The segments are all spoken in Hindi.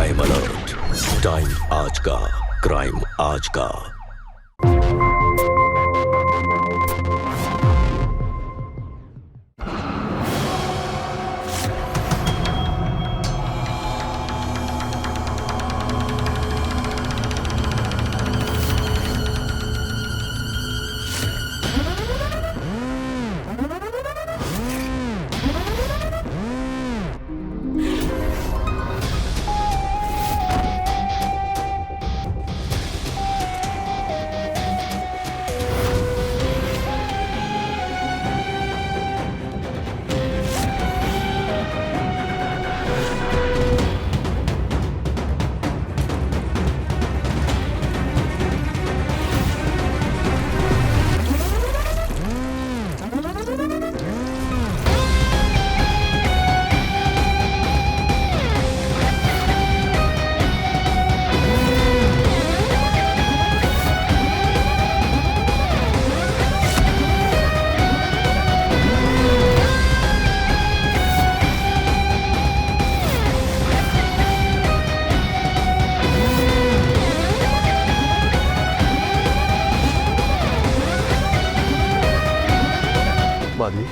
क्राइम अलर्ट, टाइम आज का, क्राइम आज का। माधवी,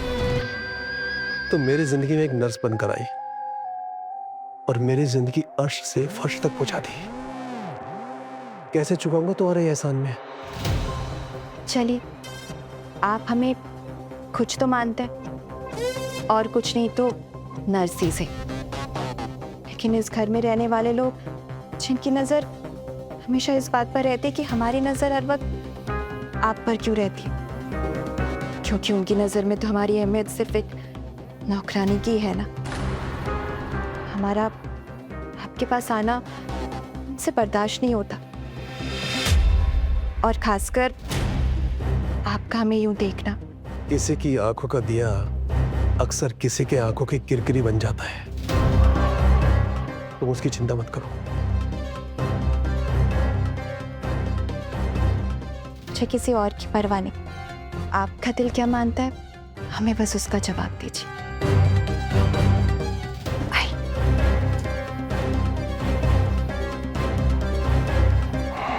तो मेरी जिंदगी में एक नर्स बनकर आई और मेरी जिंदगी अर्श से फर्श तक पहुंचा दी। कैसे चुकाऊंगा तुम्हारे एहसान में? चलिए, आप हमें कुछ तो मानते हैं और कुछ नहीं तो नर्सी से, लेकिन इस घर में रहने वाले लोग जिनकी नजर हमेशा इस बात पर रहती है कि हमारी नजर हर वक्त आप पर क्यों रहती है, क्योंकि उनकी नजर में तो हमारी अहमियत सिर्फ एक नौकरानी की है ना। हमारा आपके पास आना उनसे बर्दाश्त नहीं होता, और खासकर आपका हमें यूं देखना। किसी की आंखों का दिया अक्सर किसी के आंखों की किरकिरी बन जाता है। तुम उसकी चिंता मत करो। मुझे किसी और की परवाह नहीं। आपका दिल क्या मानता है, हमें बस उसका जवाब दीजिए।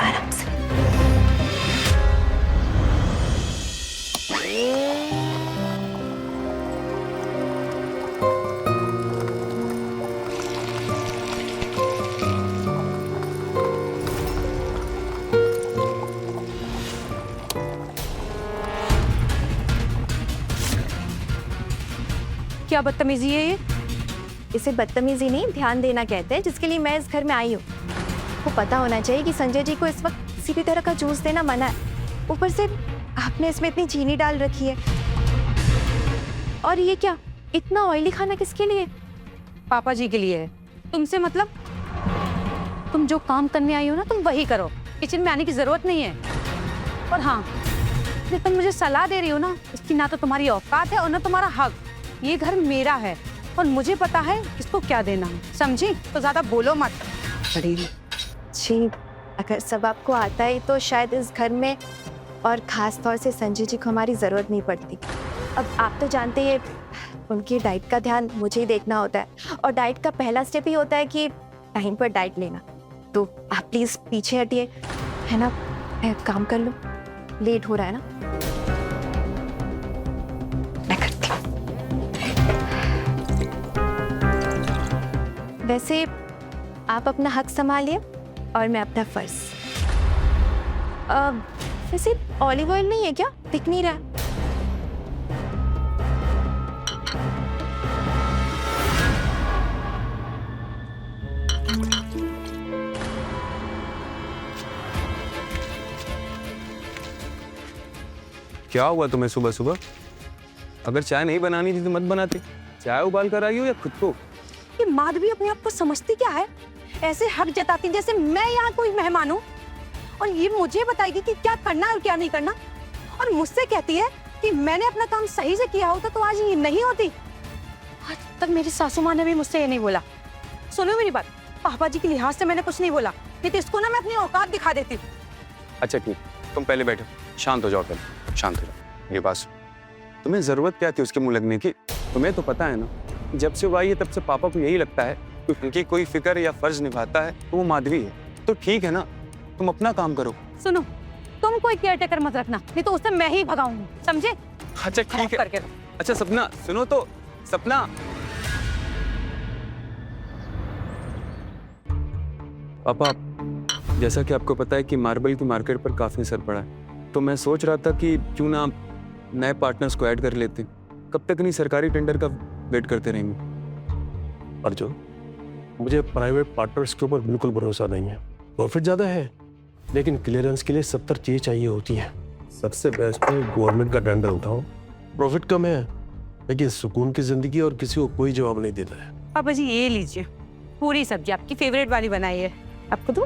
आराम से। क्या बदतमीजी है ये? इसे बदतमीजी नहीं, ध्यान देना कहते हैं, जिसके लिए मैं इस घर में आई हूँ। वो पता होना चाहिए कि संजय जी को इस वक्त किसी भी तरह का जूस देना मना है। ऊपर से आपने इसमें इतनी चीनी डाल रखी है। और ये क्या, इतना ऑयली खाना किसके लिए? पापा जी के लिए है। तुमसे मतलब? तुम जो काम करने आई हो ना, तुम वही करो, किचन में आने की जरूरत नहीं है। और हाँ, जो तुम मुझे सलाह दे रही हो ना, इसकी ना तो तुम्हारी औकात है और ना तुम्हारा हक। ये घर मेरा है और मुझे पता है किसको क्या देना है, समझी? तो ज्यादा बोलो मत। जी, अगर सब आपको आता है तो शायद इस घर में और खास तौर से संजय जी को हमारी जरूरत नहीं पड़ती। अब आप तो जानते हैं उनकी डाइट का ध्यान मुझे ही देखना होता है, और डाइट का पहला स्टेप ही होता है कि टाइम पर डाइट लेना। तो आप प्लीज पीछे हटिए, है ना? मैं काम कर लूं, लेट हो रहा है ना। मैं करती हूँ। वैसे आप अपना हक संभालिए और मैं अपना फर्ज। वैसे ऑलिव ऑयल नहीं है क्या? दिख नहीं रहा। क्या हुआ तुम्हें सुबह सुबह? अगर चाय नहीं बनानी थी तो मत बनाती। चाय उबाल कर आई हो या खुद को? ये माधवी अपने आप को समझती क्या है? ऐसे हक जताती जैसे मैं यहाँ कोई मेहमान हूँ, और ये मुझे बताएगी कि क्या करना है और क्या नहीं करना। और मुझसे कहती है कि मैंने अपना काम सही से किया होता तो आज ये नहीं होती। आज तक मेरी सासू माँ ने भी मुझसे ये नहीं बोला। सुनो मेरी बात, पापा जी के लिहाज से मैंने कुछ नहीं बोला, नहीं तो इसको ना मैं अपनी औकात दिखा देती। अच्छा ठीक, तुम पहले बैठो, शांत हो जाओ, पहले शांत हो जाओ। ये बात सुनो, तुम्हें जरूरत क्या थी उसके मुंह लगने की? तुम्हें तो पता है ना, जब से वो आई है तब से पापा को यही लगता है उनकी कोई फिक्र या फर्ज निभाता है तो वो माधवी है। तो ठीक है ना, तुम अपना काम करो। सुनो, तुम कोई केयरटेकर मत रखना, नहीं तो उससे मैं ही भगाऊंगी, समझे? अच्छा खराब ठीक है। करके रहो। अच्छा सपना सुनो तो, सपना। पापा, जैसा कि आपको पता है कि मार्बल की मार्केट पर काफी असर पड़ा है, तो मैं सोच रहा था कि क्यों ना नए पार्टनर्स को ऐड कर लेते। कब तक नहीं सरकारी टेंडर का वेट करते रहेंगे। अर्जुन, मुझे प्राइवेट पार्टनर्स के ऊपर बिल्कुल भरोसा नहीं है। प्रॉफिट ज़्यादा है, लेकिन क्लियरेंस के लिए 70 चीज़ें चाहिए होती हैं। सबसे बेस्ट है गवर्नमेंट का टेंडर उठाओ। प्रॉफिट कम है, लेकिन सुकून की जिंदगी और किसी को कोई जवाब नहीं देता है। पापा जी ये लीजिए, पूरी सब्जी आपकी फेवरेट वाली बनाई है, आपको दूं?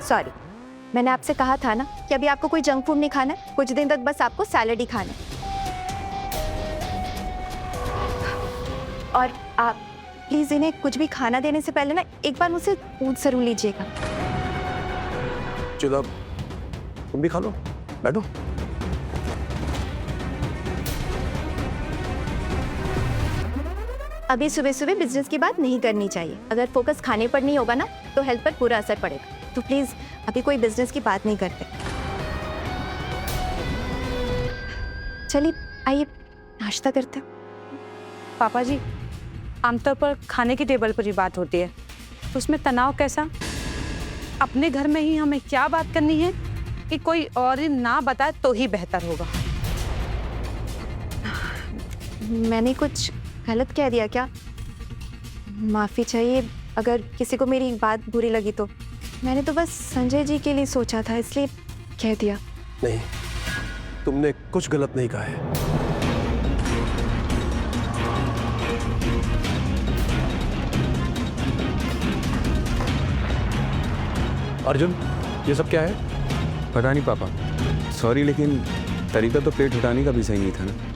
सॉरी, मैंने आपसे कहा था ना कि अभी आपको कोई जंक फूड नहीं खाना है, कुछ दिन तक बस आपको सैलड ही खाना है। और आप प्लीज इन्हें कुछ भी खाना देने से पहले ना एक बार मुझसे पूछ जरूर लीजिएगा। चलो अब तुम भी खा लो, बैठो। अभी सुबह सुबह बिजनेस की बात नहीं करनी चाहिए। अगर फोकस खाने पर नहीं होगा ना तो हेल्थ पर पूरा असर पड़ेगा। तो प्लीज अभी कोई बिजनेस की बात नहीं करते। चलिए आइए नाश्ता करते हैं। पापा जी, आमतौर पर खाने की टेबल पर ही बात होती है, तो उसमें तनाव कैसा? अपने घर में ही हमें क्या बात करनी है कि कोई और ही ना बताए तो ही बेहतर होगा। मैंने कुछ गलत कह दिया क्या? माफ़ी चाहिए अगर किसी को मेरी बात बुरी लगी तो। मैंने तो बस संजय जी के लिए सोचा था, इसलिए कह दिया। नहीं, तुमने कुछ गलत नहीं कहा है। अर्जुन, ये सब क्या है? पता नहीं पापा, सॉरी, लेकिन तरीका तो प्लेट हटाने का भी सही नहीं था ना।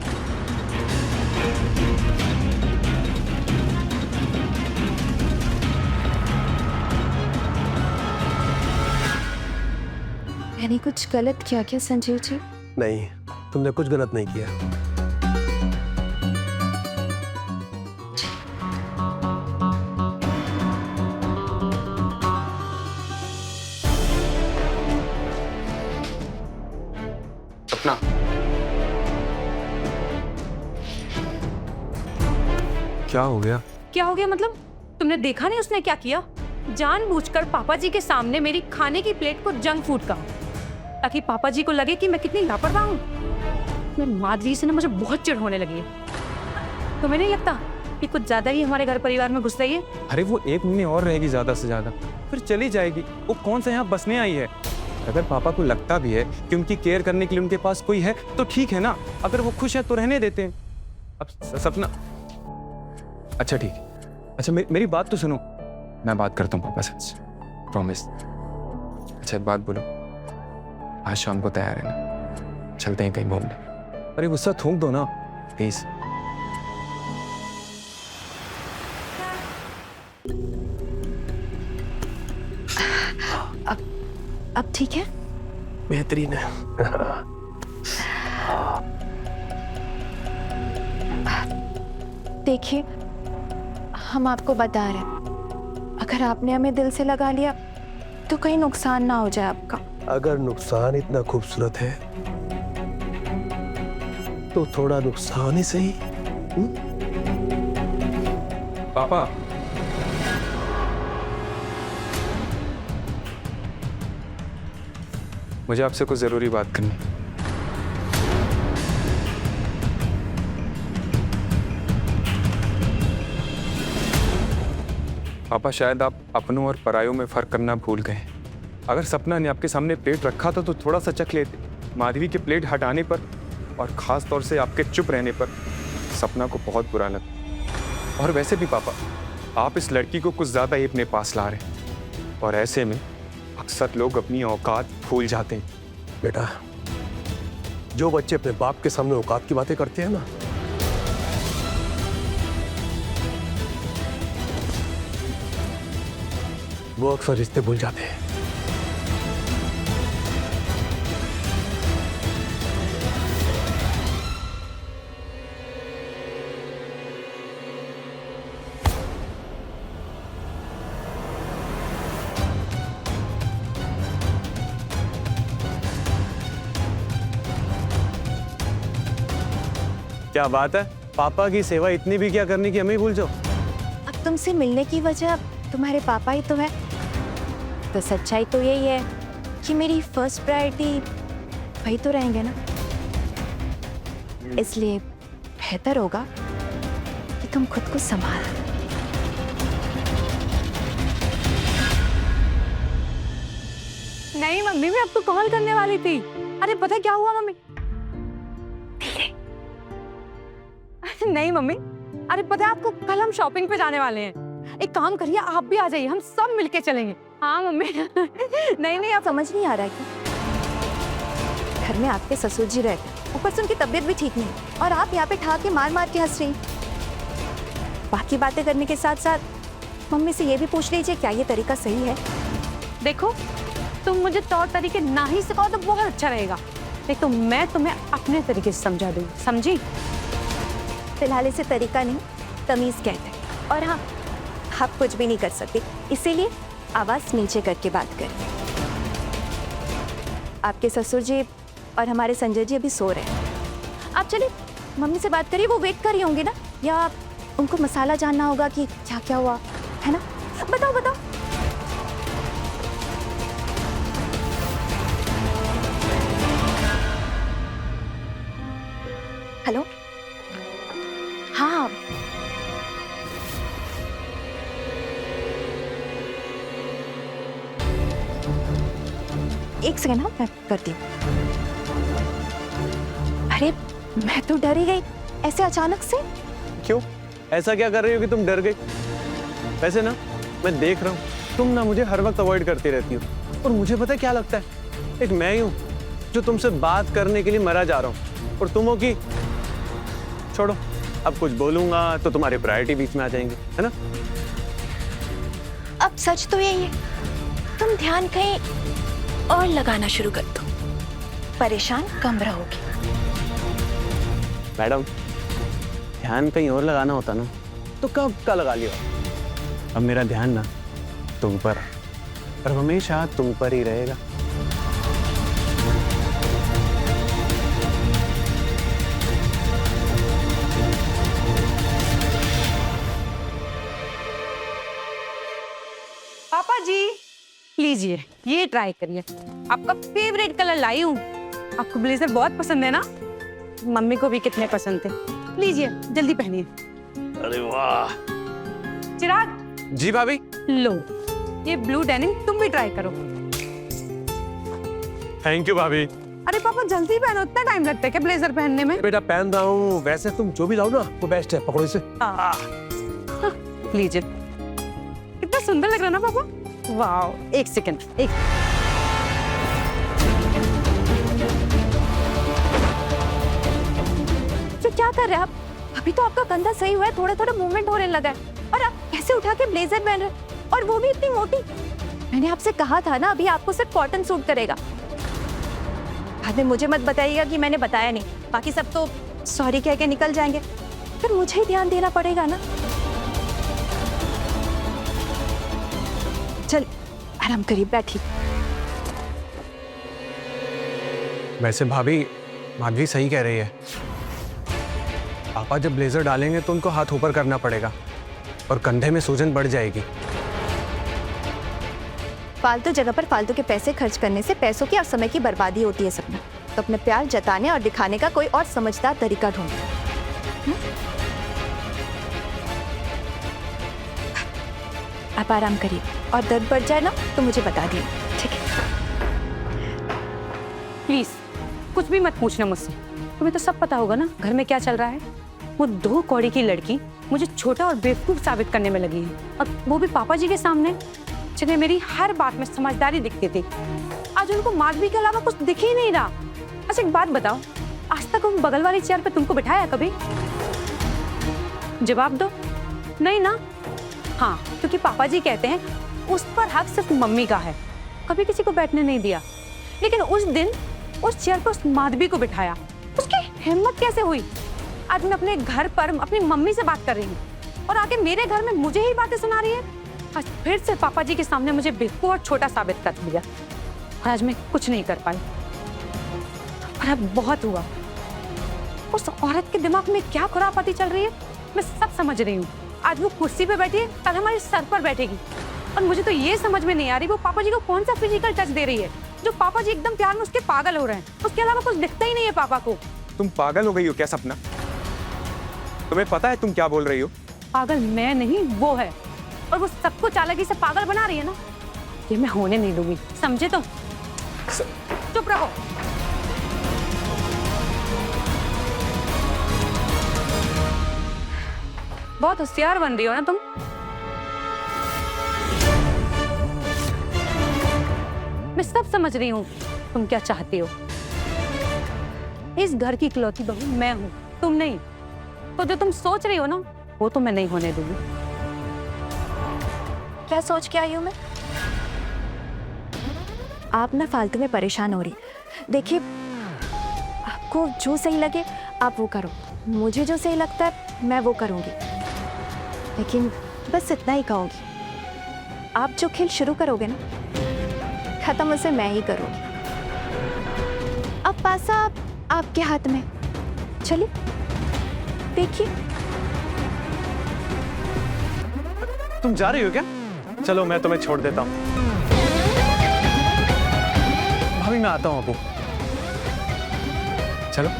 मैंने कुछ गलत किया क्या संजीव जी? नहीं, तुमने कुछ गलत नहीं किया। सपना, क्या हो गया? क्या हो गया मतलब? तुमने देखा नहीं उसने क्या किया? जानबूझकर पापा जी के सामने मेरी खाने की प्लेट को जंक फूड कहा, ताकि पापा जी को लगे कि मैं कितनी लापरवाह हूँ। मैं माधवी से ना मुझे बहुत चिढ़ होने लगी है। तुम्हें नहीं लगता कि कुछ ज्यादा ही हमारे घर परिवार में घुस रही है? अरे वो 1 महीने और रहेगी ज्यादा से ज्यादा, फिर चली जाएगी। वो कौन सा यहाँ बसने आई है? अगर पापा को लगता भी है कि उनकी केयर करने के लिए उनके पास कोई है तो ठीक है ना, अगर वो खुश है तो रहने देते हैं। अब सपना, अच्छा ठीक है, अच्छा मेरी बात तो सुनो, मैं बात करता हूँ पापा से, प्रॉमिस। अच्छा एक बात बोलो, आज शाम को तैयार है ना? चलते हैं कहीं घूमने। अरे गुस्सा थूक दो ना प्लीज। अब ठीक है? बेहतरीन है। देखिए, हम आपको बता रहे हैं, अगर आपने हमें दिल से लगा लिया तो कहीं नुकसान ना हो जाए आपका। अगर नुकसान इतना खूबसूरत है तो थोड़ा नुकसान ही सही। पापा, मुझे आपसे कुछ जरूरी बात करनी है। पापा, शायद आप अपनों और परायों में फर्क करना भूल गए। अगर सपना ने आपके सामने प्लेट रखा था तो थोड़ा सा चख लेते। माधवी की प्लेट हटाने पर और खास तौर से आपके चुप रहने पर सपना को बहुत बुरा लगा। और वैसे भी पापा, आप इस लड़की को कुछ ज्यादा ही अपने पास ला रहे हैं, और ऐसे में अक्सर लोग अपनी औकात भूल जाते हैं। बेटा, जो बच्चे अपने बाप के सामने औकात की बातें करते हैं ना, वो अक्सर रिश्ते भूल जाते हैं। क्या बात है, पापा की सेवा इतनी भी क्या करने की हमें ही भूल जाओ। अब तुमसे मिलने की वजह तुम्हारे पापा ही तो है। तो सच्चाई तो यही है कि मेरी फर्स्ट प्रायोरिटी वही तो रहेंगे ना। इसलिए बेहतर होगा कि तुम खुद को संभाल। नहीं मम्मी, मैं आपको कॉल करने वाली थी। अरे पता क्या हुआ मम्मी? नहीं मम्मी, अरे पता है आपको, कल हम शॉपिंग पे जाने वाले हैं। एक काम करिए, आप भी आ जाइए, हम सब मिलके चलेंगे। हाँ मम्मी। नहीं आप समझ नहीं आ रहा है कि घर में आपके ससुर जी रहते, ऊपर से उनकी तबीयत भी ठीक नहीं, और आप यहाँ पे ठा के मार मार के हंस रही। बाकी बातें करने के साथ साथ मम्मी से ये भी पूछ लीजिए क्या ये तरीका सही है। देखो, तुम मुझे तौर तरीके ना ही सिखाओ तो बहुत अच्छा रहेगा, नहीं तो मैं तुम्हें अपने तरीके से समझा दूंगी, समझी? फिलहाल इसे तरीका नहीं, तमीज कहते हैं। और हाँ, आप कुछ भी नहीं कर सकते, इसीलिए आवाज नीचे करके बात करें। आपके ससुर जी और हमारे संजय जी अभी सो रहे हैं। आप चलिए मम्मी से बात करिए, वो वेट कर रही होंगी ना, या उनको मसाला जानना होगा कि क्या क्या हुआ है ना। बताओ बताओ। हेलो, हाँ एक सेकंड, हाँ मैं करती हूँ। अरे मैं तो डर ही गई ऐसे अचानक से। क्यों, ऐसा क्या कर रही हो कि तुम डर गई? वैसे ना मैं देख रहा हूँ तुम ना मुझे हर वक्त अवॉइड करती रहती हो, और मुझे पता है क्या लगता है, एक मैं ही हूँ जो तुमसे बात करने के लिए मरा जा रहा हूँ, और तुम हो कि छोड़ो, अब कुछ बोलूंगा तो तुम्हारी प्रायोरिटी बीच में आ जाएंगे, है ना? अब सच तो यही है, तुम ध्यान कहीं और लगाना शुरू कर दो, परेशान कम रहोगी। मैडम, ध्यान कहीं और लगाना होता ना तो कब का लगा लियो। अब मेरा ध्यान ना तुम पर है, और हमेशा तुम पर ही रहेगा। पापा जी लीजिए, ये ट्राई करिए, आपका फेवरेट कलर लाई हूँ। आपको ब्लेजर बहुत पसंद है ना? मम्मी को भी कितने पसंद थे। लीजिए जल्दी पहनिए। अरे वाह। चिराग। जी भाभी। लो, ये ब्लू डेनिम तुम भी ट्राई करो। थैंक यू भाभी। अरे पापा जल्दी पहनो, इतना टाइम लगता है क्या ब्लेजर पहनने में? बेटा पहन रहा हूँ, वैसे तुम जो भी लाओ ना वो बेस्ट है, पकड़ो इसे। लीजिए, कितना सुंदर लग रहा है ना पापा? वाह, एक सेकंड, एक तो क्या कर रहे हैं आप? अभी तो आपका कंधा सही हुआ है, थोड़ा थोड़ा मूवमेंट होने लगा है, और आप कैसे उठा के ब्लेजर पहन रहे हैं, और वो भी इतनी मोटी। मैंने आपसे कहा था ना, अभी आपको सिर्फ कॉटन सूट करेगा। बाद में मुझे मत बताइएगा कि मैंने बताया नहीं, बाकी सब तो सॉरी कह के निकल जाएंगे, फिर मुझे ही ध्यान देना पड़ेगा ना। चल आराम करिए, बैठिए। वैसे भाभी माधवी सही कह रही है, पापा जब ब्लेजर डालेंगे तो उनको हाथ ऊपर करना पड़ेगा, और कंधे में सूजन बढ़ जाएगी। फालतू जगह पर फालतू के पैसे खर्च करने से पैसों की और समय की बर्बादी होती है सपना। तो अपने प्यार जताने और दिखाने का कोई और समझदार तरीका ढूंढो। आप आराम करिए, और दर्द बढ़ जाए ना तो मुझे बता दिए, ठीक है? प्लीज कुछ भी मत पूछना मुझसे, तुम्हें तो सब पता होगा ना घर में क्या चल रहा है। वो 2 कौड़ी की लड़की मुझे छोटा और बेवकूफ साबित करने में लगी है, और वो भी पापा जी के सामने, जिन्हें मेरी हर बात में समझदारी दिखती थी। आज उनको माधवी के अलावा कुछ दिख ही नहीं रहा। अच्छा एक बात बताओ, आज तक उन बगल वाली चेयर पे तुमको बिठाया कभी? जवाब दो। नहीं ना? हाँ, क्योंकि पापा जी कहते हैं उस पर हक सिर्फ मम्मी का है, कभी किसी को बैठने नहीं दिया। लेकिन उस दिन उस चेयर पर उस माधवी को बिठाया, उसकी हिम्मत कैसे हुई? आज मैं अपने घर पर अपनी मम्मी से बात कर रही हूँ और आके मेरे घर में मुझे ही बातें सुना रही है। आज फिर से पापा जी के सामने मुझे बेवकूफ और छोटा साबित कर दिया। आज मैं कुछ नहीं कर पाई, पर अब बहुत हुआ। उस औरत के दिमाग में क्या खुरापाती चल रही है मैं सब समझ रही हूँ। आज वो कुर्सी पे बैठी है, कल हमारे सर पर बैठेगी। और मुझे तो ये समझ में नहीं आ रही वो पापा जी को कौन सा फिजिकल टच दे रही है जो पापा जी एकदम प्यार में उसके पागल हो रहे हैं। उसके अलावा कुछ दिखता ही नहीं है पापा को। तुम पागल हो गई हो क्या सपना? तुम्हें पता है तुम क्या बोल रही हो? पागल मैं नहीं, वो है। और वो सबको चालाकी से पागल बना रही है ना, ये मैं होने नहीं दूंगी, समझे? तो चुप रहो। बहुत होशियार बन रही हो ना तुम। मैं सब समझ रही हूँ तुम क्या चाहती हो। इस घर की इकलौती बहू मैं हूँ, तुम नहीं। तो जो तुम सोच रही हो ना वो तो मैं नहीं होने दूंगी। क्या सोच के आई हूँ मैं? आप ना फालतू में परेशान हो रही। देखिए, आपको जो सही लगे आप वो करो, मुझे जो सही लगता है मैं वो करूँगी। लेकिन बस इतना ही कहूँगी, आप जो खेल शुरू करोगे ना, खत्म उसे मैं ही करूँगी। अब पासा आपके हाथ में, चलिए देखिए। तुम जा रही हो क्या? चलो मैं तुम्हें छोड़ देता हूँ। भाभी मैं आता हूँ अबू। चलो।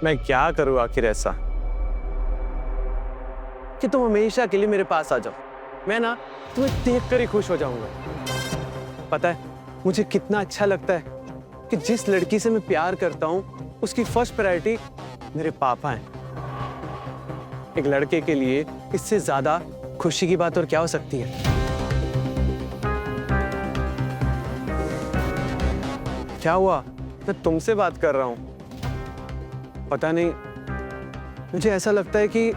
मैं क्या करूँ आखिर ऐसा कि तुम हमेशा के लिए मेरे पास आ जाओ। मैं ना तुम्हें देखकर ही खुश हो जाऊंगा। पता है मुझे कितना अच्छा लगता है कि जिस लड़की से मैं प्यार करता हूँ उसकी फर्स्ट प्रायोरिटी मेरे पापा हैं। एक लड़के के लिए इससे ज्यादा खुशी की बात और क्या हो सकती है? क्या हुआ? मैं तुमसे बात कर रहा हूँ। पता नहीं, मुझे ऐसा लगता है कि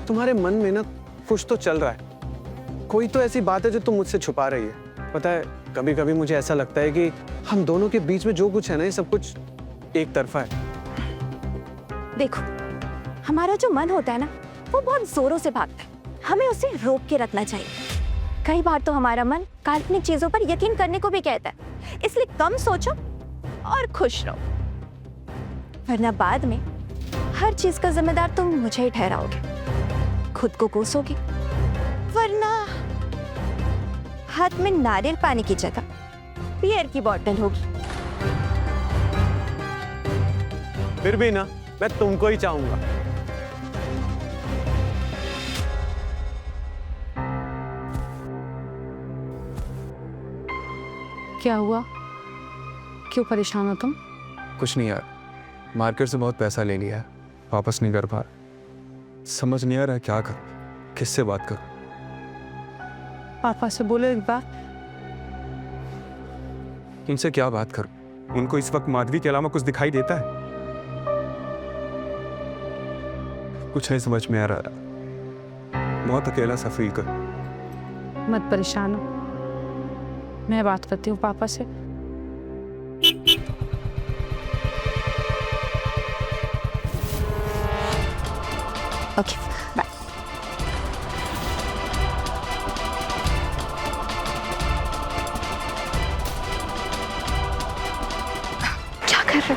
तुम्हारे मन में ना कुछ तो चल रहा है। कोई तो ऐसी बात है जो तुम मुझसे छुपा रही है। पता है, कभी कभी मुझे ऐसा लगता है कि हम दोनों के बीच में जो कुछ है ना, ये सब कुछ एक तरफा है। देखो, हमारा जो मन होता है ना वो बहुत जोरों से भागता है, हमें उसे रोक के रखना चाहिए। कई बार तो हमारा मन काल्पनिक चीजों पर यकीन करने को भी कहता है, इसलिए कम सोचो और खुश रहो, वरना बाद में हर चीज का जिम्मेदार तुम मुझे ही ठहराओगे, खुद को कोसोगे, वरना हाथ में नारियल पानी की जगह बियर की बोतल होगी। फिर भी ना मैं तुमको ही चाहूंगा। क्या हुआ? क्यों परेशान हो तुम? कुछ नहीं यार, मार्केट से बहुत पैसा ले लिया है, वापस नहीं कर पा रहा। समझ नहीं आ रहा क्या करूं, किससे बात करूं। पापा से बोलो एक बार। उनसे क्या बात करूं? उनको इस वक्त माधवी के अलावा कुछ दिखाई देता है? कुछ नहीं समझ में आ रहा, बहुत अकेला सा फील कर। मत परेशान हो, मैं बात करती हूँ पापा से। Okay, bye. क्या कर रहे हो?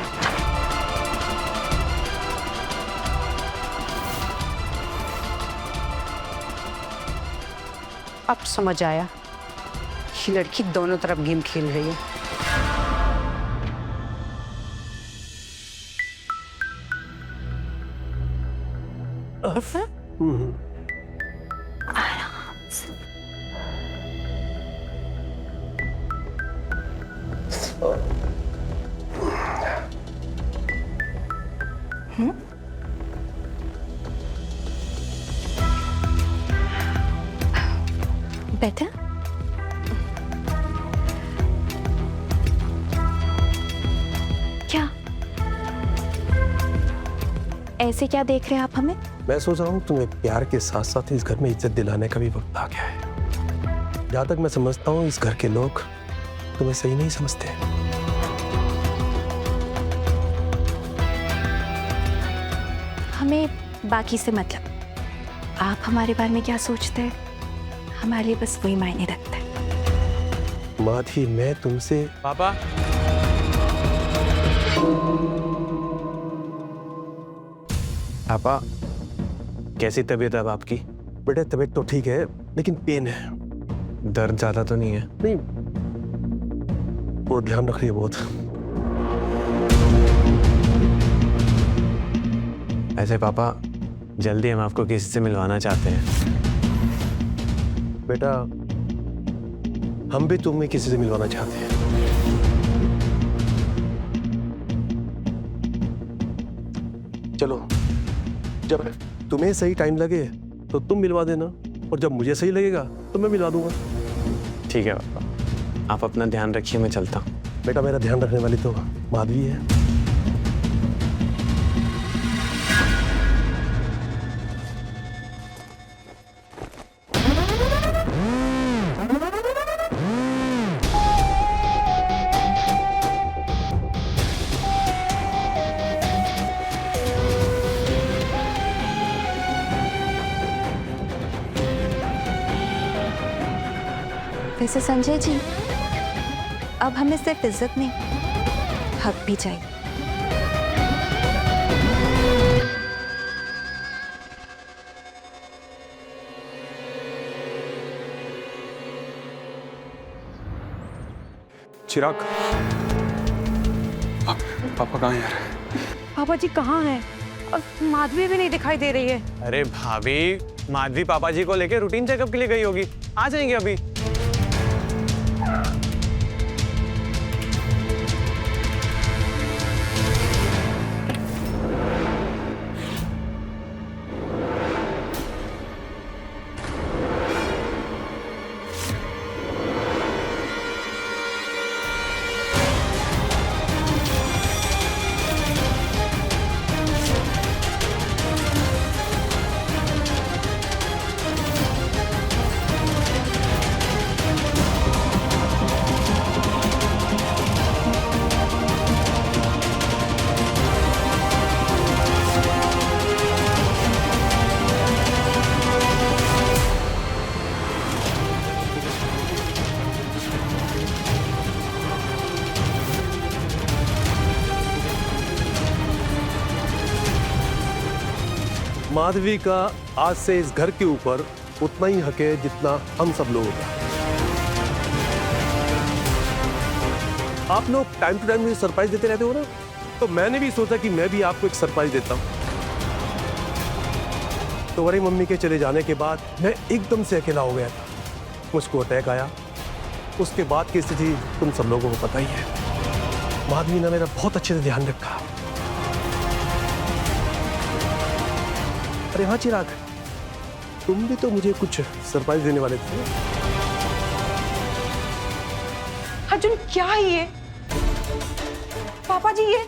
अब समझ आया, ये लड़की दोनों तरफ गेम खेल रही है। बेटा, ऐसे क्या देख रहे हैं आप हमें? मैं सोच रहा हूँ तुम्हें प्यार के साथ साथ इस घर में इज्जत दिलाने का भी वक्त आ गया है। जहाँ तक मैं समझता हूँ इस घर के लोग तुम्हें सही नहीं समझते। हमें बाकी से मतलब, आप हमारे बारे में क्या सोचते हैं हमारे लिए बस वही मायने रखता है। माधवी, मैं तुमसे पापा, पापा कैसी तबीयत है अब आपकी? बेटे तबीयत तो ठीक है लेकिन पेन है। दर्द ज्यादा तो नहीं है? नहीं, वो ध्यान रख रही है बहुत। ऐसे पापा जल्दी हम आपको किसी से मिलवाना चाहते हैं। बेटा हम भी तुम्हें किसी से मिलवाना चाहते हैं। चलो, जब तुम्हें सही टाइम लगे तो तुम मिलवा देना और जब मुझे सही लगेगा तो मैं मिलवा दूंगा। ठीक है पापा, आप अपना ध्यान रखिए, मैं चलता हूँ। बेटा मेरा ध्यान रखने वाली तो माधवी है। वैसे संजय जी, अब हमें सिर्फ इज्जत नहीं, हक भी चाहिए। चिराग, पापा कहाँ हैं यार? पापा जी कहाँ हैं? और माधवी भी नहीं दिखाई दे रही है। अरे भाभी, माधवी पापा जी को लेके रूटीन चेकअप के लिए गई होगी, आ जाएंगे अभी। माधवी का आज से इस घर के ऊपर उतना ही हक है जितना हम सब लोगों का। आप लोग टाइम टू टाइम मुझे सरप्राइज देते रहते हो ना, तो मैंने भी सोचा कि मैं भी आपको एक सरप्राइज देता हूं। तुम्हारी मम्मी के चले जाने के बाद मैं एकदम से अकेला हो गया था। मुझको अटैक आया, उसके बाद की स्थिति तुम सब लोगों को पता ही है। माधवी ने मेरा बहुत अच्छे से ध्यान रखा। अरे हाँ चिराग, तुम भी तो मुझे कुछ सरप्राइज देने वाले थे। अर्जुन क्या है ये? पापा जी ये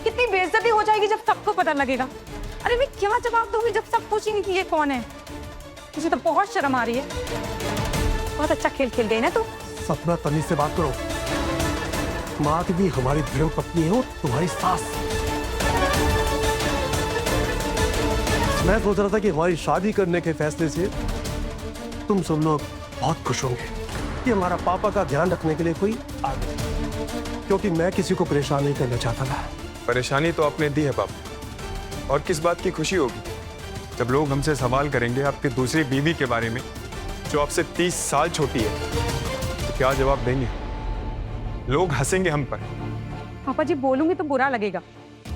कितनी बेइज्जती हो जाएगी जब सबको पता लगेगा। अरे मैं क्या जवाब दूंगी जब सब पूछेंगे कि ये कौन है? मुझे तो बहुत शर्म आ रही है। बहुत अच्छा खेल खेल गई ना तू। सपना, तमीज से बात करो। माधवी हमारी धर्म पत्नी हो, तुम्हारी सास। मैं सोच रहा था कि हमारी शादी करने के फैसले से तुम सब लोग बहुत खुश होंगे कि हमारा पापा का ध्यान रखने के लिए कोई आ गया, क्योंकि मैं किसी को परेशान नहीं करना चाहता था। परेशानी तो आपने दी है पापा, और किस बात की खुशी होगी जब लोग हमसे सवाल करेंगे आपकी दूसरी बीवी के बारे में जो आपसे 30 साल छोटी है, तो क्या जवाब देंगे? लोग हंसेंगे हम पर। पापा जी बोलूंगी तो बुरा लगेगा,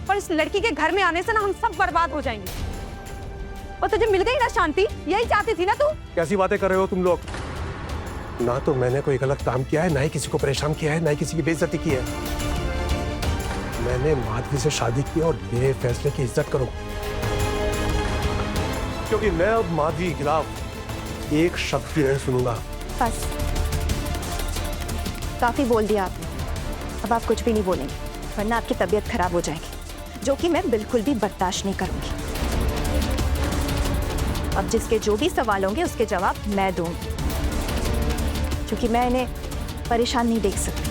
पर इस लड़की के घर में आने से ना हम सब बर्बाद हो जाएंगे। और तुझे मिल गई ना शांति, यही चाहती थी ना तू? कैसी बातें कर रहे हो तुम लोग? ना तो मैंने कोई गलत काम किया है, ना ही किसी को परेशान किया है, ना ही किसी की बेइज्जती की है। मैंने माधवी से शादी की और मेरे फैसले की इज्जत करो, क्योंकि मैं अब माधवी के खिलाफ एक शब्द भी नहीं सुनूंगा। बस, काफी बोल दिया आपने। अब आप कुछ भी नहीं बोलेंगे, वरना आपकी तबीयत खराब हो जाएगी। जो कि मैं बिल्कुल भी बर्दाश्त नहीं करूंगी। अब जिसके जो भी सवाल होंगे उसके जवाब मैं दूंगी, क्योंकि मैं इन्हें परेशान नहीं देख सकती।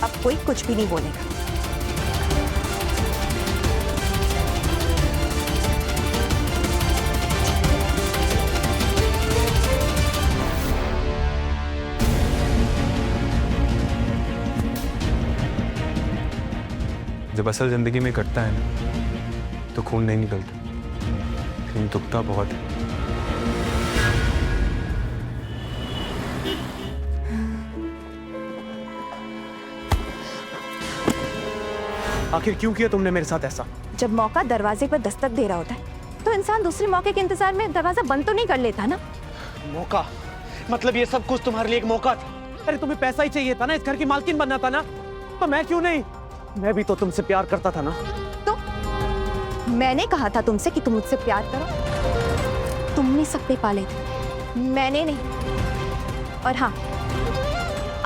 अब कोई कुछ भी नहीं बोलेगा। जब असल जिंदगी में कटता है ना, तो खून नहीं निकलता, लेकिन दुखता बहुत है। आखिर क्यों किया तुमने मेरे साथ ऐसा? जब मौका दरवाजे पर दस्तक दे रहा होता है तो इंसान दूसरे मौके के इंतजार में दरवाजा बंद तो नहीं कर लेता ना। मौका मतलब ये सब कुछ तुम्हारे लिए एक मौका था? अरे तुम्हें पैसा ही चाहिए था ना, इस घर की मालकिन बनना था ना, तो मैं क्यों नहीं? मैं भी तो तुमसे प्यार करता था ना। तो मैंने कहा था तुमसे कि तुम मुझसे प्यार करो। तुमने सब पे पाले थे, मैंने नहीं। और हाँ,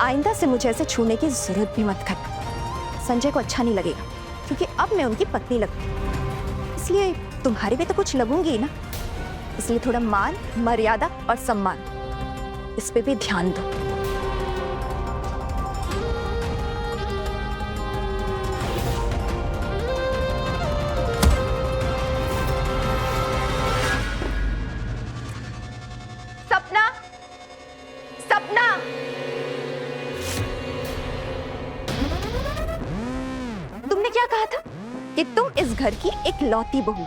आइंदा से मुझे ऐसे छूने की जरूरत भी मत करना। संजय को अच्छा नहीं लगेगा, क्योंकि अब मैं उनकी पत्नी लगती हूँ। इसलिए तुम्हारे भी तो कुछ लगूंगी ही ना। इसलिए थोड़ा मान, मर्यादा और सम्मान, इस पे भी ध्यान दो। सपना, सपना, तुमने क्या कहा था कि तुम इस घर की एक लौती बहू,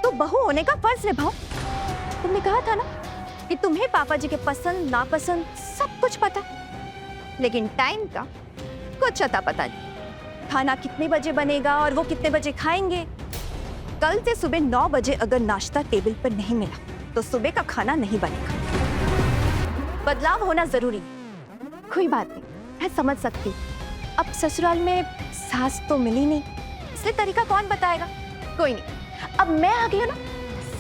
तो बहू होने का फर्ज निभाओ। तुमने कहा था ना कि तुम्हें पापा जी के पसंद नापसंद सब कुछ पता, लेकिन टाइम का कुछ अता पता नहीं। खाना कितने बजे बनेगा और वो कितने बजे खाएंगे। कल से सुबह 9 बजे अगर नाश्ता टेबल पर नहीं मिला तो सुबह का खाना नहीं बनेगा। बदलाव होना जरूरी। कोई बात नहीं, मैं समझ सकती। अब ससुराल में सास तो मिली नहीं, इसलिए तरीका कौन बताएगा? कोई नहीं, अब मैं आ गई हूं ना,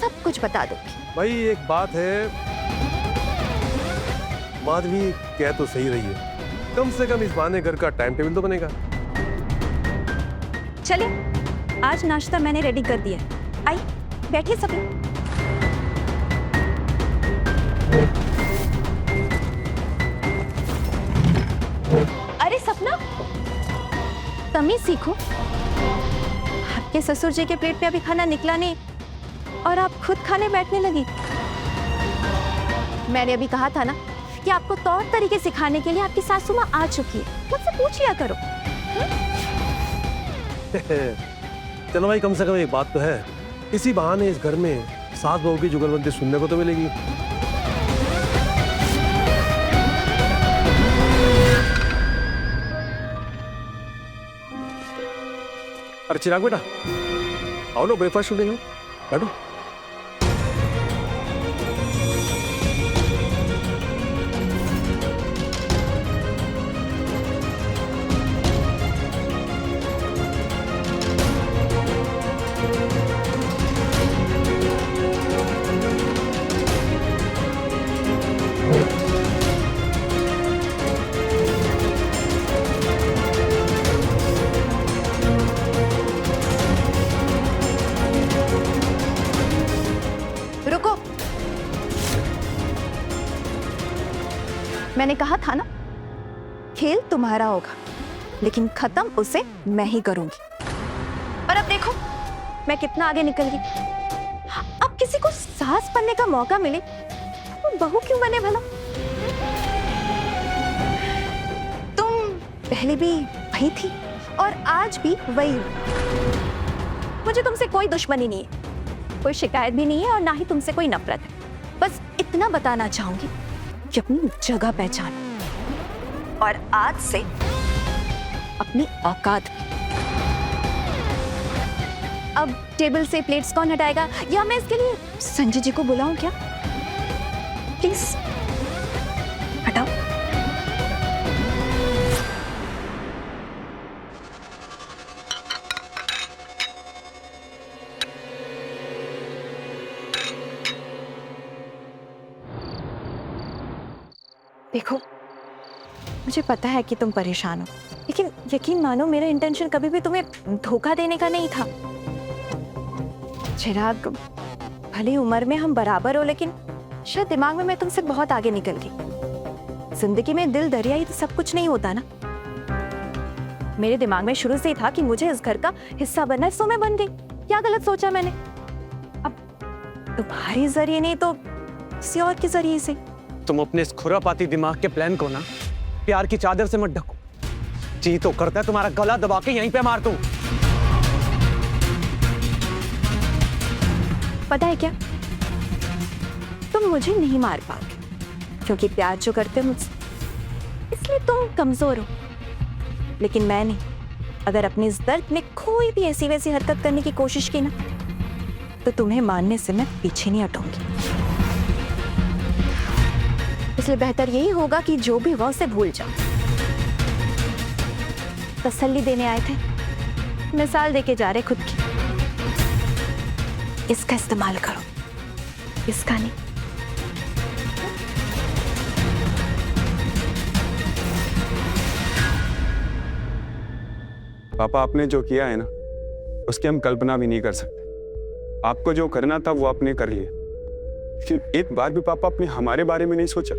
सब कुछ बता दूंगी। भाई एक बात है, माधवी कह तो सही रही है, कम से कम इस बहाने घर का टाइम टेबल तो बनेगा। चलिए, आज नाश्ता मैंने रेडी कर दिया है। आइए बैठिए सब लोग। अरे सपना, तमीज सीखो। आपके ससुर जी के प्लेट पे अभी खाना निकला नहीं और आप खुद खाने बैठने लगी। मैंने अभी कहा था ना कि आपको तौर तरीके सिखाने के लिए आपकी सासू माँ आ चुकी है, मुझसे पूछ लिया करो। चलो भाई, कम से कम एक बात तो है, इसी बहाने इस घर में सास बहू की जुगलबंदी सुनने को तो मिलेगी। अरे चिराग बेटा, आओ ना, ब्रेकफास्ट शुरू बैठो। रुको, मैंने कहा था ना, खेल तुम्हारा होगा, लेकिन खत्म उसे मैं ही करूंगी। और अब देखो मैं कितना आगे निकल गई। अब किसी को सास बनने का मौका मिले तो बहू क्यों बने भला? तुम पहले भी वही थी और आज भी वही हो। मुझे तुमसे कोई दुश्मनी नहीं है, कोई शिकायत भी नहीं है और ना ही तुमसे कोई नफरत है। बस इतना बताना चाहूंगी कि अपनी जगह पहचानो और आज से अपनी औकात। अब टेबल से प्लेट्स कौन हटाएगा, या मैं इसके लिए संजय जी को बुलाऊं क्या? प्लीज हटाओ। देखो, मुझे पता है कि तुम परेशान हो, लेकिन यकीन मानो मेरा इंटेंशन कभी भी तुम्हें धोखा देने का नहीं था। चिराग, भले उम्र में हम बराबर हो, लेकिन शायद दिमाग में मैं तुमसे बहुत आगे निकल गई। जिंदगी में दिल दरिया ही तो सब कुछ नहीं होता ना। मेरे दिमाग में शुरू से ही था कि मुझे इस घर का हिस्सा बनना है, सो मैं बन गई। क्या गलत सोचा मैंने? अब तुम्हारे जरिए नहीं तो किसी और के जरिए से। तुम अपने इस खुरापाती दिमाग के प्लान को ना प्यार की चादर से मत ढको। जी तो करता है तुम्हारा गला दबा के यहीं पे मार दूं। पता है क्या, तुम मुझे नहीं मार पाओगे, क्योंकि प्यार जो करते हो मुझसे, इसलिए तुम कमजोर हो। लेकिन मैं नहीं। अगर अपने इस दर्द में कोई भी ऐसी वैसी हरकत करने की कोशिश की ना, तो तुम्हें मारने से मैं पीछे नहीं हटूंगी। इसलिए बेहतर यही होगा कि जो भी हुआ उसे भूल जाओ। तसल्ली देने आए थे, मिसाल देके जा रहे खुद की। इसका इस्तेमाल करो, इसका नहीं। पापा, आपने जो किया है ना, उसकी हम कल्पना भी नहीं कर सकते। आपको जो करना था वो आपने कर लिया, लेकिन एक बार भी पापा आपने हमारे बारे में नहीं सोचा।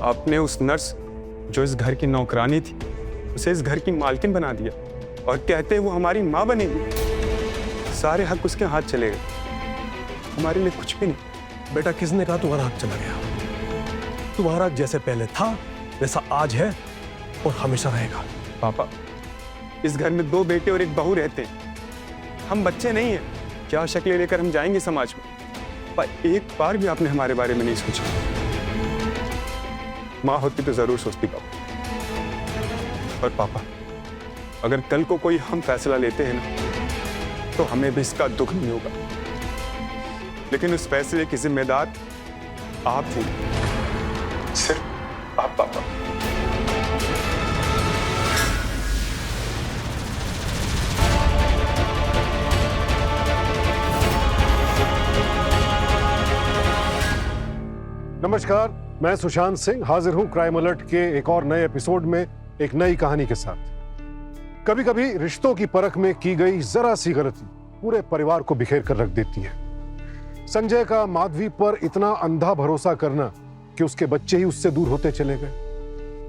आपने उस नर्स जो इस घर की नौकरानी थी, उसे इस घर की मालकिन बना दिया और कहते वो हमारी माँ बनेगी। सारे हक उसके हाथ चले गए, हमारे लिए कुछ भी नहीं। बेटा, किसने कहा तुम्हारा हक चला गया? तुम्हारा जैसे पहले था वैसा आज है और हमेशा रहेगा। पापा, इस घर में 2 बेटे और 1 बहू रहते हैं। हम बच्चे नहीं हैं। क्या शक्लें लेकर हम जाएंगे समाज में? पर एक बार भी आपने हमारे बारे में नहीं सोचा। माँ होती तो जरूर सोचती पापा। और पापा, अगर कल को कोई हम फैसला लेते हैं ना, तो हमें भी इसका दुख नहीं होगा, लेकिन उस फैसले की जिम्मेदार आप थे, सिर्फ आप पापा। नमस्कार, मैं सुशांत सिंह हाजिर हूं क्राइम अलर्ट के एक और नए एपिसोड में एक नई कहानी के साथ। कभी कभी रिश्तों की परख में की गई जरा सी गलती पूरे परिवार को बिखेर कर रख देती है। संजय का माधवी पर इतना अंधा भरोसा करना कि उसके बच्चे ही उससे दूर होते चले गए।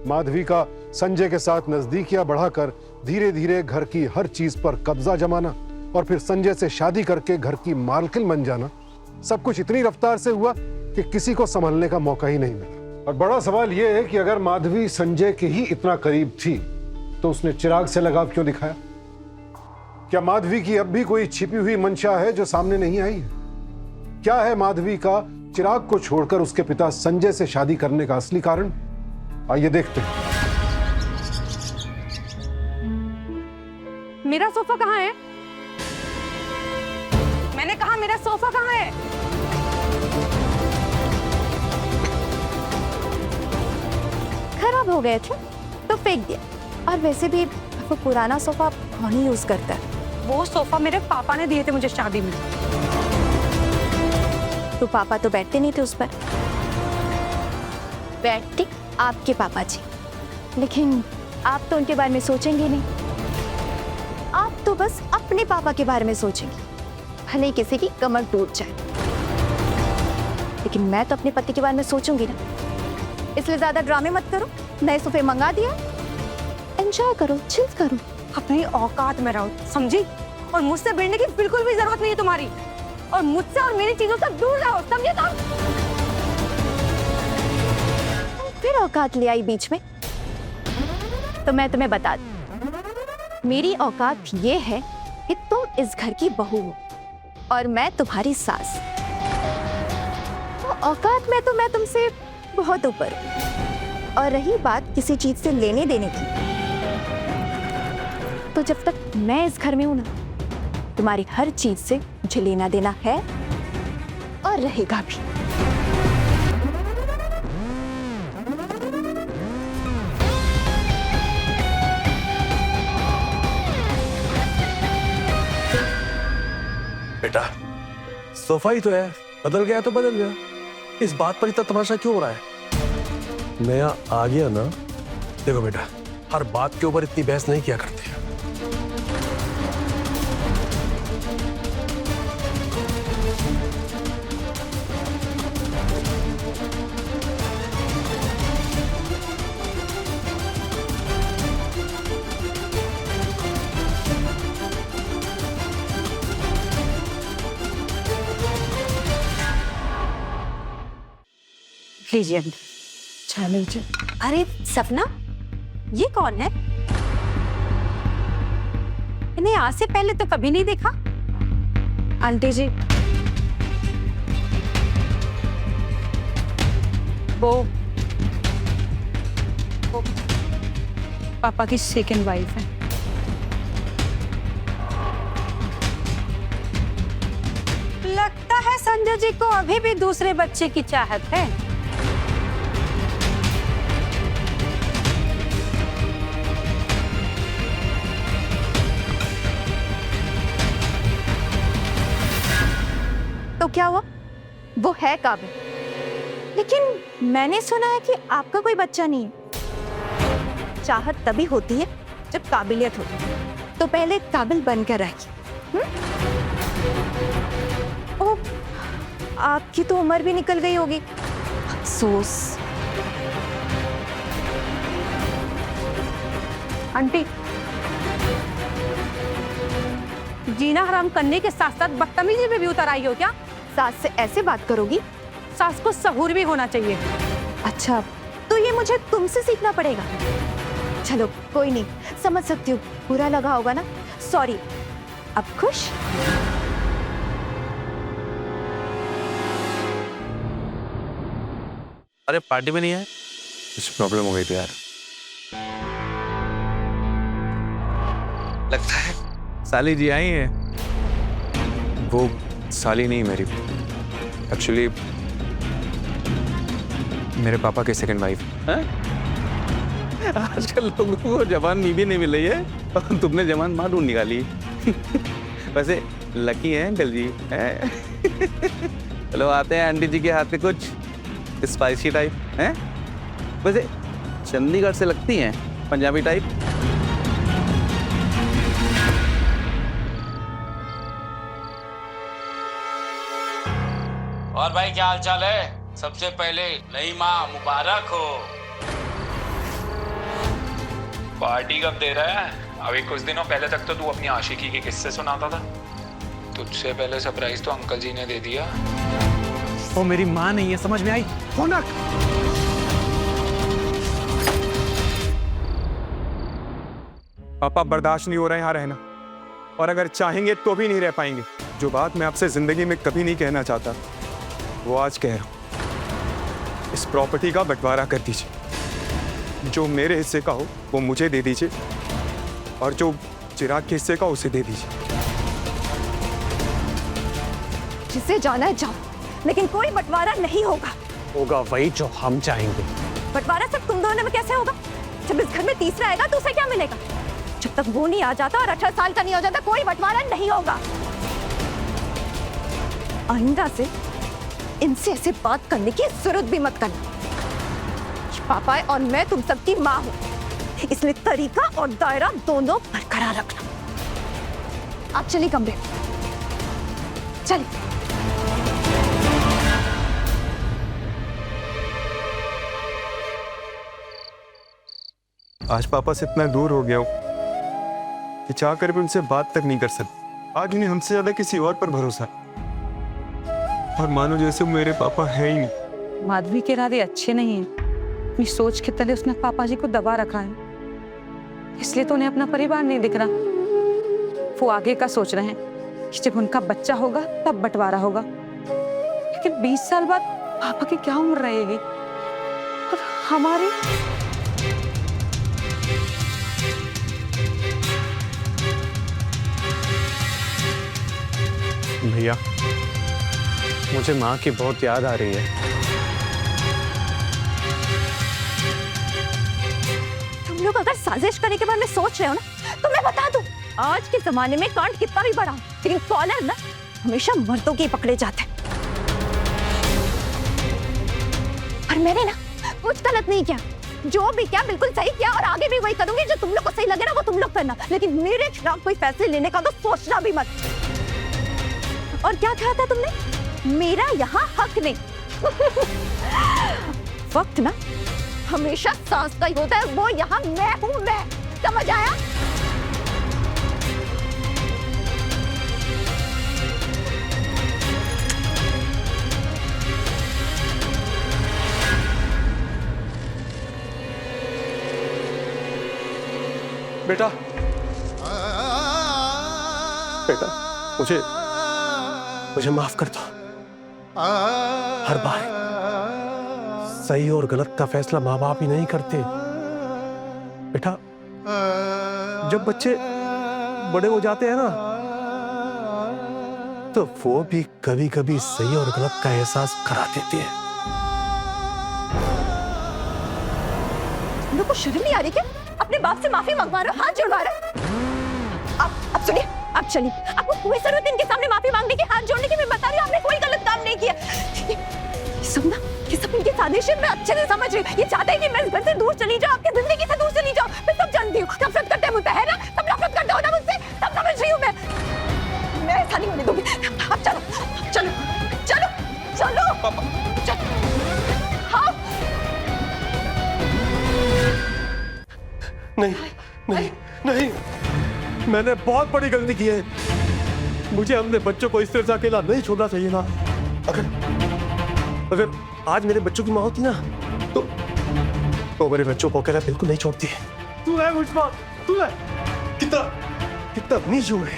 माधवी का संजय के साथ नजदीकियां बढ़ाकर धीरे धीरे घर की हर चीज पर कब्जा जमाना और फिर संजय से शादी करके घर की मालकिन बन जाना, सब कुछ इतनी रफ्तार से हुआ कि किसी को संभलने का मौका ही नहीं मिला। और बड़ा सवाल यह है कि अगर माधवी संजय के ही इतना करीब थी तो उसने चिराग से लगाव क्यों दिखाया? क्या माधवी की अब भी कोई छिपी हुई मंशा है जो सामने नहीं आई है? क्या है माधवी का चिराग को छोड़कर उसके पिता संजय से शादी करने का असली कारण? आइए देखते हैं। मेरा सोफा कहाँ है? मैंने कहा मेरा सोफा कहाँ है? खराब हो गए थे तो फेंक दिया। और वैसे भी वो पुराना सोफा कौन ही यूज करता है? वो सोफा मेरे पापा ने दिए थे मुझे शादी में। तो पापा तो बैठते नहीं थे उस पर। बैठते आपके पापा जी, लेकिन आप तो उनके बारे में सोचेंगे नहीं। आप तो बस अपने पापा के बारे में सोचेंगे, भले ही किसी की कमर टूट जाए। लेकिन मैं तो अपने पति के बारे में सोचूंगी ना। इसलिए ज्यादा ड्रामे मत करो। नए सोफे मंगा दिया, एंजॉय करो, चिल करो। अपनी औकात में रहो, समझी? और मुझसे भिड़ने की बिल्कुल भी जरूरत नहीं है तुम्हारी। और मुझसे और मेरी चीजों से दूर रहो, समझे? तुम फिर औकात ले आई बीच में। तो मैं तुम्हें बता दूं, मेरी औकात ये है कि तुम इस घर की बहू हो और मैं तुम्हारी सास। तो औकात में तो मैं तुमसे बहुत ऊपर हूं। और रही बात किसी चीज से लेने देने की, तो जब तक मैं इस घर में हूं ना, तुम्हारी हर चीज से मुझे लेना देना है और रहेगा भी। बेटा, सोफा ही तो है, बदल गया तो बदल गया। इस बात पर इतना तमाशा क्यों हो रहा है? नया आ गया ना देखो बेटा, हर बात के ऊपर इतनी बहस नहीं किया करते। लीजिए अंदर। अरे सपना, ये कौन है? इन्हें आज से पहले तो कभी नहीं देखा। आंटी जी, वो पापा की सेकंड वाइफ है। लगता है संजय जी को अभी भी दूसरे बच्चे की चाहत है। तो क्या हुआ? वो है काबिल, लेकिन मैंने सुना है कि आपका कोई बच्चा नहीं है। चाहत तभी होती है जब काबिलियत होती है, तो पहले काबिल बनकर रहिए। ओह, आपकी तो उम्र भी निकल गई होगी। अफसोस। आंटी, जीना हराम करने के साथ साथ बदतमीजी में भी उतर आई हो क्या? सास से ऐसे बात करोगी? सास को सहूर भी होना चाहिए। अच्छा, तो ये मुझे तुमसे सीखना पड़ेगा। चलो कोई नहीं, समझ सकती हूँ, बुरा लगा होगा ना, सॉरी। अब खुश? अरे पार्टी में नहीं है? कुछ प्रॉब्लम हो गई थी यार। लगता है साली जी आई हैं। वो साली नहीं मेरी, एक्चुअली मेरे पापा की सेकंड वाइफ। आजकल लोगों को जवान बीवी नहीं मिल रही है और तुमने जवान माँ ढूंढ निकाली। वैसे लकी है अंकल जी हैं? चलो आते हैं आंटी जी के हाथ में कुछ स्पाइसी टाइप हैं। वैसे चंडीगढ़ से लगती हैं, पंजाबी टाइप। और भाई क्या हाल चाल है? सबसे पहले नई माँ मुबारक हो। पार्टी कब दे रहा है? अभी कुछ दिनों पहले तक तो तू अपनी आशिकी के किस्से सुनाता था। तुझसे पहले सरप्राइज तो अंकल जी ने दे दिया। वो मेरी माँ नहीं है, समझ में आई? रौनक, पापा बर्दाश्त नहीं हो रहा है यहाँ रहना, और अगर चाहेंगे तो भी नहीं रह पाएंगे। जो बात मैं आपसे जिंदगी में कभी नहीं कहना चाहता, वो आज कह रहा हूं। इस प्रॉपर्टी का बंटवारा कर दीजिए। जो मेरे हिस्से का हो वो मुझे दे दीजिए, और जो चिराग के हिस्से का उसे दे दीजिए। जिसे जाना है जाओ, लेकिन कोई बंटवारा नहीं होगा। होगा वही जो हम चाहेंगे। बंटवारा सिर्फ तुम दोनों में कैसे होगा? जब इस घर में तीसरा आएगा तो उसे क्या मिलेगा? जब तक वो नहीं आ जाता और 18 साल का नहीं हो जाता, कोई बंटवारा नहीं होगा। आइंदा से इनसे ऐसे बात करने की जरूरत भी मत करना। पापा और मैं तुम सबकी माँ हूं, इसलिए तरीका और दायरा दोनों बरकरार रखना। आप चलिए कमरे में, चलिए। आज पापा से इतना दूर हो गया हूं कि चाह कर भी उनसे बात तक नहीं कर सकता। आज उन्हें हमसे ज्यादा किसी और पर भरोसा है, और मानो जैसे मेरे पापा है ही नहीं। माधवी के इरादे अच्छे नहीं हैं। अपनी सोच के तले उसने पापा जी को दबा रखा है, इसलिए तो उन्हें अपना परिवार नहीं दिख रहा। वो आगे का सोच रहे हैं कि जब उनका बच्चा होगा तब बंटवारा होगा, लेकिन 20 साल बाद पापा की क्या उम्र रहेगी और हमारी? भैया, मुझे माँ की बहुत याद आ रही है। तुम लोग अगर साजिश करने के बारे में सोच रहे हो ना, तो मैं बता दूं, आज के जमाने में कांड कितना भी बड़ा हो, लेकिन कॉलर ना हमेशा मर्दों के पकड़े जाते हैं। और मैंने ना कुछ गलत नहीं किया, जो भी किया बिल्कुल सही किया और आगे भी वही करूंगी। जो तुम लोग को सही लगे ना वो तुम लोग करना, लेकिन मेरे खिलाफ कोई फैसले लेने का तो सोचना भी मत। और क्या कहा था तुमने? मेरा यहाँ हक नहीं। वक्त ना हमेशा सास का ही होता है, वो यहाँ मैं हूँ, मैं। समझ आया? बेटा, बेटा, मुझे माफ कर दो। हर बार सही और गलत का फैसला माँ बाप ही नहीं करते बेटा। जब बच्चे बड़े हो जाते हैं ना, तो वो भी कभी कभी सही और गलत का एहसास करा देते हैं। तुम लोग को शर्म नहीं आ रही क्या? अपने बाप से माफी मंगवा रहे हो, हाथ जोड़वा रहे हो। अब सुनिए, अब चलिए। आपको कोई जरूरत इनके सामने माफी मांगने की, हाथ जोड़ने की। मैं बता रही हूँ, आपने कोई गलत काम नहीं किया। ये सब ना, ये सब इनकी साजिश है। मैं अच्छे से समझ रही हूँ। ये चाहते हैं कि मैं इस घर से दूर चली जाऊँ, आपकी जिंदगी से दूर चली जाऊँ। मैं सब जानती हूँ। नफरत करते हैं मुझसे, है ना? सब नफरत करते हो ना मुझसे, सब समझ रही हूँ मैं ऐसा नहीं होने दूंगी। अब चलो, चलो, चलो, चलो पापा, हाँ। नहीं, नहीं, नहीं, मैंने बहुत बड़ी गलती की है। मुझे अपने बच्चों को इस तरह से अकेला नहीं छोड़ना चाहिए ना। अगर आज मेरे बच्चों की माँ होती ना, तो मेरे बच्चों को अकेला बिल्कुल नहीं छोड़ती। तू है मुझ पर, तू है। कितना नीचू है।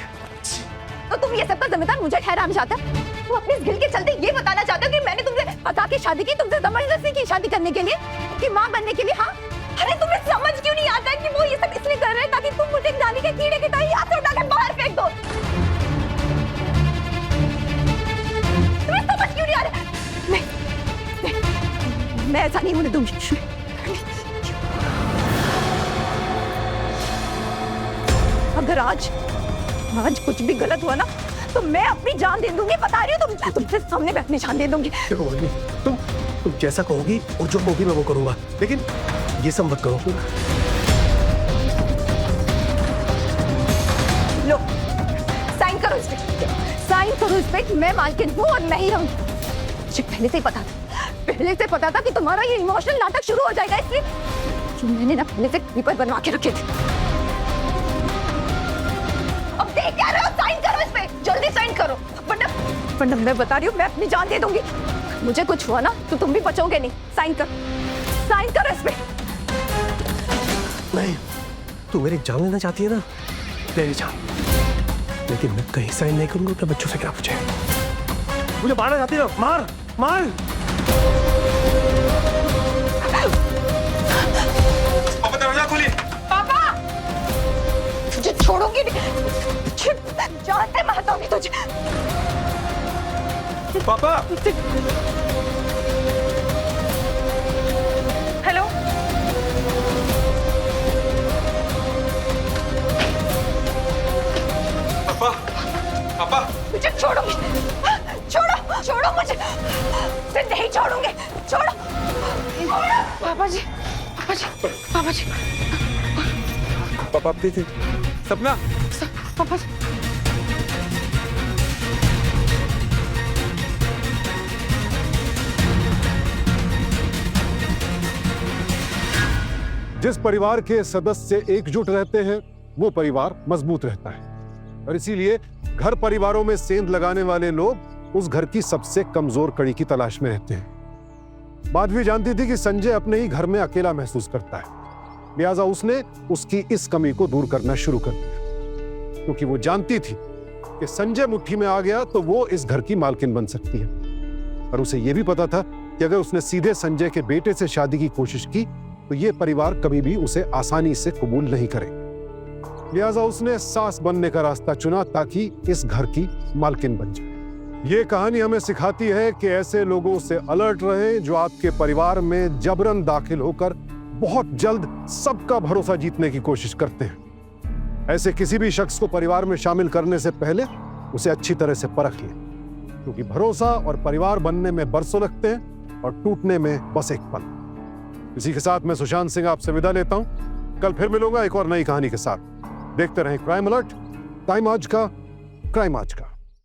तो तुम ये सब का जिम्मेदार मुझे ठहराना चाहते हो? तुम अपने इस गिल के चलते ये बताना चाहते हो कि मैंने तुमसे फंसा के शादी की, तुमसे जबरदस्ती की शादी करने के लिए, कि माँ बनने के लिए? हाँ, अरे तुम्हें समझ क्यों नहीं आता है कि वो ये सब इसलिए कर रहे हैं ताकि तुम मुझे जाने के कीड़े की तरह यहाँ से उठा के बाहर फेंक दो? तुम्हें समझ क्यों नहीं आ रहा? मैं ऐसा नहीं होने दूंगी। अगर आज कुछ भी गलत हुआ ना, तो मैं अपनी जान दे दूंगी। बता रही हूँ, तुमसे सामने मैं अपनी जान दे दूंगी। देखो तुम जैसा कहोगी और जो कहोगी मैं वो करूंगा, लेकिन ये सब मत करो। लो, साइन करो इस पे, साइन करो इस पे। मैं मालकिन हूँ और मैं ही रहूंगी। मुझे पहले से ही पता था कि तुम्हारा ये इमोशनल नाटक शुरू हो जाएगा, इसलिए जो मैंने ना पहले से पेपर बनवा के रखे थे। अब देख क्या रहे हो? साइन करो इस पे, जल्दी साइन करो, वरना मैं बता रही हूँ, मैं अपनी जान दे दूंगी। मुझे कुछ हुआ ना तो तुम भी बचोगे नहीं। साइन करो इस पे। नहीं, तू मेरी जान लेना चाहती है ना, ले जान, लेकिन मैं कहीं साइन नहीं करूंगा अपने बच्चों से। क्या पूछे? मुझे मारना चाहती है? मार मार। पापा दरवाजा खोलिए। पापा, तुझे छोड़ूंगी नहीं, जान से मारता हूँ तुझे। पापा, हेलो, पापा, मुझे छोड़ोगे? छोड़ो मुझे, मैं नहीं छोड़ूंगी। छोड़ो पापा जी। पापा आप थे। सपना, पापा जी। जिस परिवार के सदस्य एकजुट रहते हैं वो परिवार मजबूत रहता है, और इसीलिए घर परिवारों में सेंध लगाने वाले लोग उस घर की सबसे कमजोर कड़ी की तलाश में रहते हैं। माधवी जानती थी कि संजय अपने ही घर में अकेला महसूस करता है, लिहाजा उसने उसकी इस कमी को दूर करना शुरू कर दिया, क्योंकि वो जानती थी कि संजय मुट्ठी में आ गया तो वो इस घर की मालकिन बन सकती है। और उसे यह भी पता था कि अगर उसने सीधे संजय के बेटे से शादी की कोशिश की तो ये परिवार कभी भी उसे आसानी से कबूल नहीं करेगा। लिहाजा उसने सास बनने का रास्ता चुना ताकि इस घर की मालकिन बन जाए। ये कहानी हमें सिखाती है कि ऐसे लोगों से अलर्ट रहें जो आपके परिवार में जबरन दाखिल होकर बहुत जल्द सबका भरोसा जीतने की कोशिश करते हैं। ऐसे किसी भी शख्स को परिवार में शामिल करने से पहले उसे अच्छी तरह से परख लें, क्योंकि भरोसा और परिवार बनने में बरसों लगते हैं और टूटने में बस एक पल। इसी के साथ मैं सुशांत सिंह आपसे विदा लेता हूं। कल फिर मिलूंगा एक और नई कहानी के साथ। देखते रहें क्राइम अलर्ट, टाइम आज का, क्राइम आज का।